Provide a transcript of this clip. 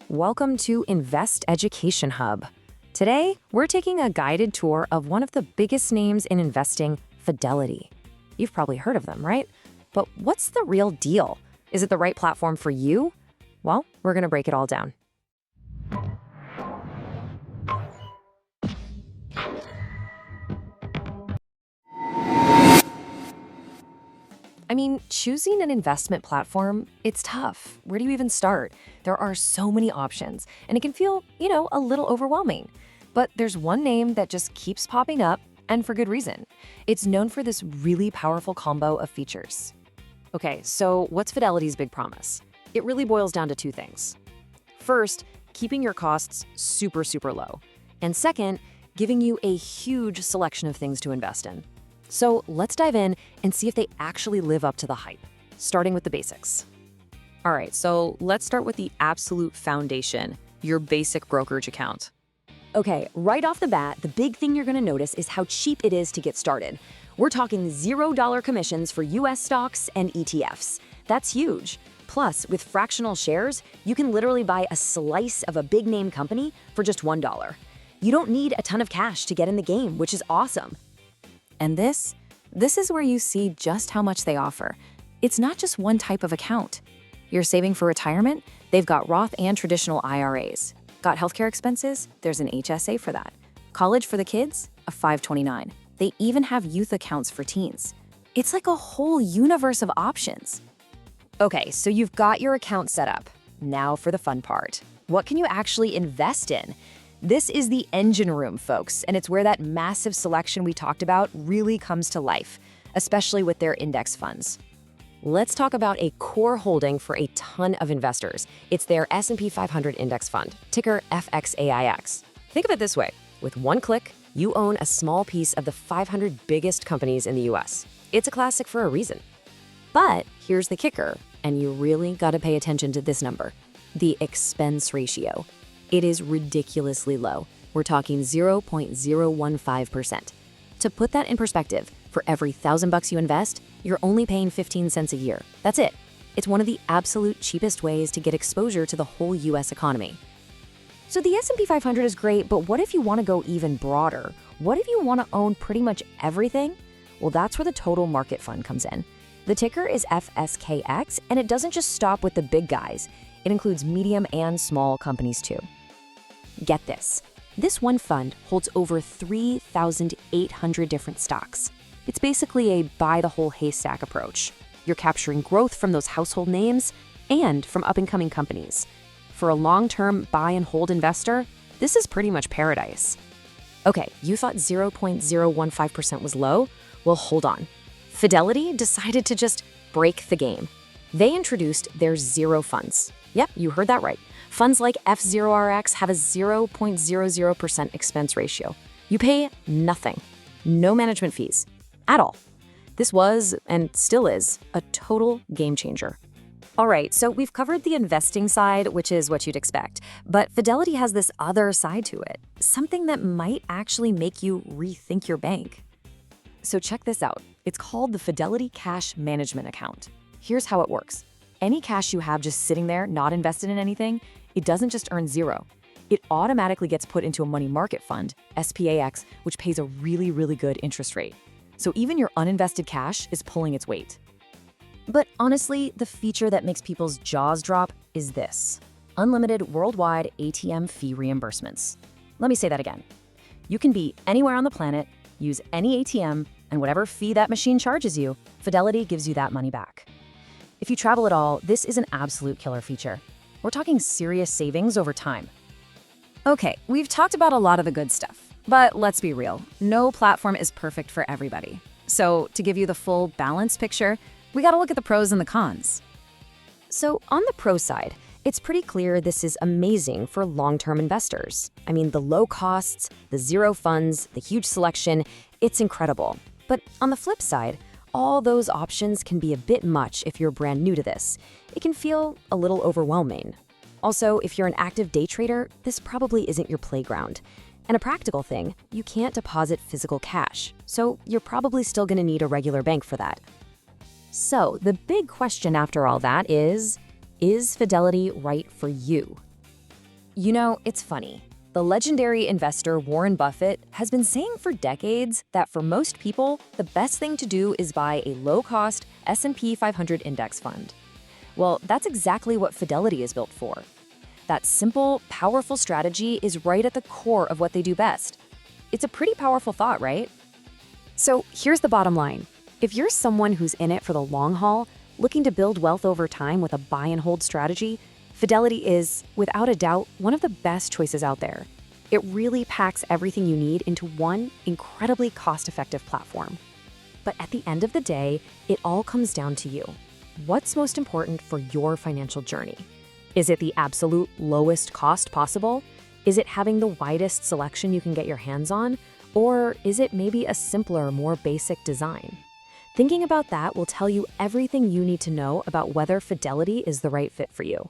Welcome to Invest Education Hub. Today, we're taking a guided tour of one of the biggest names in investing, Fidelity. You've probably heard of them, right? But what's the real deal? Is it the right platform for you? Well, we're going to break it all down. I mean, choosing an investment platform, it's tough. Where do you even start? There are so many options, and it can feel, a little overwhelming. But there's one name that just keeps popping up, and for good reason. It's known for this really powerful combo of features. Okay, so what's Fidelity's big promise? It really boils down to two things. First, keeping your costs super, super low. And second, giving you a huge selection of things to invest in. So let's dive in and see if they actually live up to the hype, starting with the basics. All right, so let's start with the absolute foundation, your basic brokerage account. Okay, right off the bat, the big thing you're going to notice is how cheap it is to get started. We're talking $0 commissions for US stocks and ETFs. That's huge. Plus, with fractional shares, you can literally buy a slice of a big name company for just $1. You don't need a ton of cash to get in the game, which is awesome. And this is where you see just how much they offer. It's not just one type of account. You're saving for retirement? They've got Roth and traditional IRAs. Got healthcare expenses? There's an HSA for that. College for the kids? A 529. They even have youth accounts for teens. It's like a whole universe of options. Okay, so you've got your account set up. Now for the fun part. What can you actually invest in? This is the engine room, folks, and it's where that massive selection we talked about really comes to life, especially with their index funds. Let's talk about a core holding for a ton of investors. It's their S&P 500 index fund, ticker FXAIX. Think of it this way. With one click, you own a small piece of the 500 biggest companies in the US. It's a classic for a reason. But here's the kicker, and you really got to pay attention to this number, the expense ratio. It is ridiculously low. We're talking 0.015%. To put that in perspective, for every $1,000 you invest, you're only paying 15 cents a year. That's it. It's one of the absolute cheapest ways to get exposure to the whole US economy. So the S&P 500 is great, but what if you want to go even broader? What if you want to own pretty much everything? Well, that's where the total market fund comes in. The ticker is FSKX, and it doesn't just stop with the big guys. It includes medium and small companies too. Get this. This one fund holds over 3,800 different stocks. It's basically a buy-the-whole haystack approach. You're capturing growth from those household names and from up-and-coming companies. For a long-term buy-and-hold investor, this is pretty much paradise. Okay, you thought 0.015% was low? Well, hold on. Fidelity decided to just break the game. They introduced their zero funds. Yep, you heard that right. Funds like F0RX have a 0.00% expense ratio. You pay nothing, no management fees, at all. This was, and still is, a total game changer. All right, so we've covered the investing side, which is what you'd expect, but Fidelity has this other side to it, something that might actually make you rethink your bank. So check this out. It's called the Fidelity Cash Management Account. Here's how it works. Any cash you have just sitting there, not invested in anything, it doesn't just earn zero. It automatically gets put into a money market fund, SPAX, which pays a really, really good interest rate. So even your uninvested cash is pulling its weight. But honestly, the feature that makes people's jaws drop is this: unlimited worldwide ATM fee reimbursements. Let me say that again. You can be anywhere on the planet, use any ATM, and whatever fee that machine charges you, Fidelity gives you that money back. If you travel at all, this is an absolute killer feature. We're talking serious savings over time. Okay, we've talked about a lot of the good stuff, but let's be real. No platform is perfect for everybody. So to give you the full balanced picture, we got to look at the pros and the cons. So on the pro side, it's pretty clear this is amazing for long-term investors. I mean, the low costs, the zero funds, the huge selection, it's incredible. But on the flip side, all those options can be a bit much if you're brand new to this. It can feel a little overwhelming. Also, if you're an active day trader, this probably isn't your playground. And a practical thing, you can't deposit physical cash, so you're probably still going to need a regular bank for that. So the big question after all that is Fidelity right for you? You know, it's funny. The legendary investor Warren Buffett has been saying for decades that for most people, the best thing to do is buy a low-cost S&P 500 index fund. Well, that's exactly what Fidelity is built for. That simple, powerful strategy is right at the core of what they do best. It's a pretty powerful thought, right? So here's the bottom line. If you're someone who's in it for the long haul, looking to build wealth over time with a buy and hold strategy, Fidelity is, without a doubt, one of the best choices out there. It really packs everything you need into one incredibly cost-effective platform. But at the end of the day, it all comes down to you. What's most important for your financial journey? Is it the absolute lowest cost possible? Is it having the widest selection you can get your hands on? Or is it maybe a simpler, more basic design? Thinking about that will tell you everything you need to know about whether Fidelity is the right fit for you.